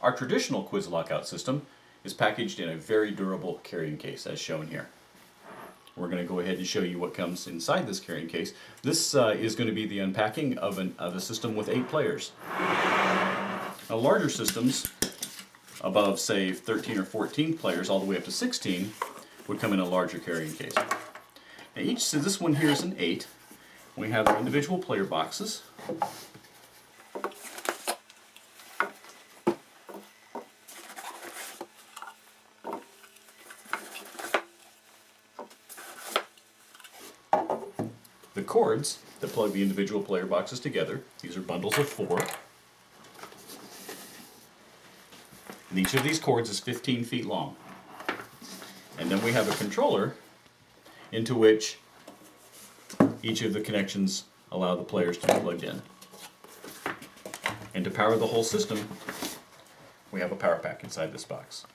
Our traditional quiz lockout system is packaged in a very durable carrying case, as shown here. We're going to go ahead and show you what comes inside this carrying case. This is going to be the unpacking of a system with 8 players. Now, larger systems above, say, 13 or 14 players, all the way up to 16, would come in a larger carrying case. Now, so this one here is an 8. We have our individual player boxes. The cords that plug the individual player boxes together, these are bundles of 4. And each of these cords is 15 feet long. And then we have a controller into which each of the connections allow the players to be plugged in. And to power the whole system, we have a power pack inside this box.